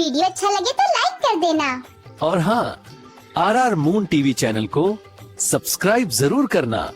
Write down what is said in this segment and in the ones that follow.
Video अच्छा लगे तो लाइक कर देना। और हाँ, RR मून टीवी चैनल को सब्सक्राइब जरूर करना।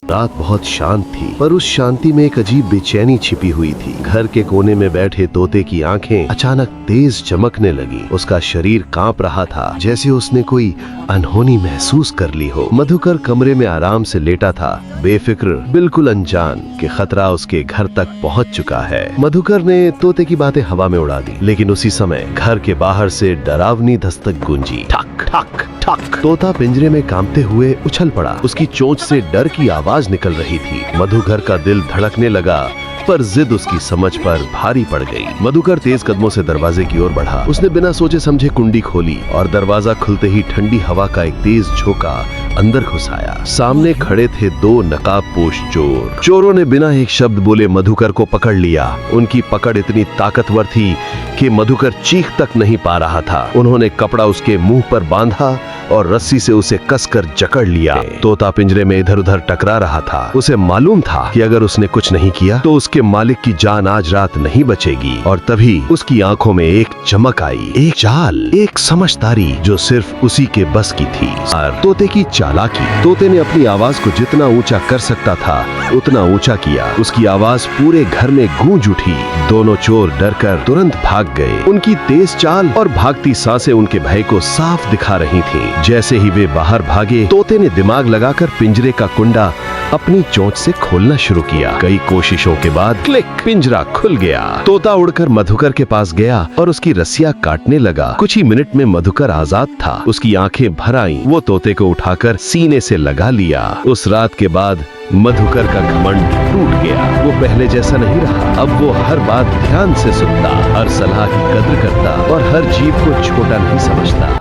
रात बहुत शांत थी, पर उस शांति में एक अजीब बेचैनी छिपी हुई थी। घर के कोने में बैठे तोते की आंखें अचानक तेज चमकने लगी। उसका शरीर कांप रहा था, जैसे उसने कोई अनहोनी महसूस कर ली हो। मधुकर कमरे में आराम से लेटा था, बेफिक्र, बिल्कुल अनजान कि खतरा उसके घर तक पहुंच चुका है। मधुकर ने तोते की बातें हवा में उड़ा दी, लेकिन उसी समय घर के बाहर से डरावनी दस्तक गूंजी। ठक ठक ठक। तोता पिंजरे में कांपते हुए उछल पड़ा। उसकी चोंच से डर की आवाज निकल रही थी। मधुकर का दिल धड़कने लगा, पर जिद उसकी समझ पर भारी पड़ गई। मधुकर तेज कदमों से दरवाजे की ओर बढ़ा। उसने बिना सोचे समझे कुंडी खोली और दरवाजा खुलते ही ठंडी हवा का एक तेज झोंका अंदर घुस आया। सामने खड़े थे दो नकाबपोश चोर। चोरों ने बिना एक शब्द बोले मधुकर को पकड़ लिया। उनकी पकड़ इतनी ताकतवर थी कि मधुकर चीख तक नहीं पा रहा था। उन्होंने कपड़ा उसके मुंह पर बांधा और रस्सी से उसे कसकर जकड़ लिया। तोता पिंजरे में इधर उधर टकरा रहा था। उसे मालूम था कि अगर उसने कुछ नहीं किया तो उसके मालिक की जान आज रात नहीं बचेगी। और तभी उसकी आंखों में एक चमक आई, एक चाल, एक समझदारी जो सिर्फ उसी के बस की थी। और तोते की चालाकी। तोते ने अपनी आवाज को जितना ऊंचा कर सकता था उतना ऊंचा किया। उसकी आवाज पूरे घर में गूंज उठी। दोनों चोर डरकर तुरंत भाग गए। उनकी तेज चाल और भागती सांसें उनके भय को साफ दिखा रही थीं। जैसे ही वे बाहर भागे, तोते ने दिमाग लगाकर पिंजरे का कुंडा अपनी चोंच से खोलना शुरू किया। कई कोशिशों के बाद क्लिक, पिंजरा खुल गया। तोता उड़कर मधुकर के पास गया और उसकी रस्सियां काटने लगा। कुछ ही मिनट में मधुकर आजाद था। उसकी आंखें भर आईं। वो तोते को उठाकर सीने से लगा लिया। उस रात के बाद मधुकर का घमंड टूट गया। वो पहले जैसा नहीं रहा। अब वो हर बात ध्यान से सुनता, हर सलाह की कद्र करता और हर जीव को छोटा नहीं समझता।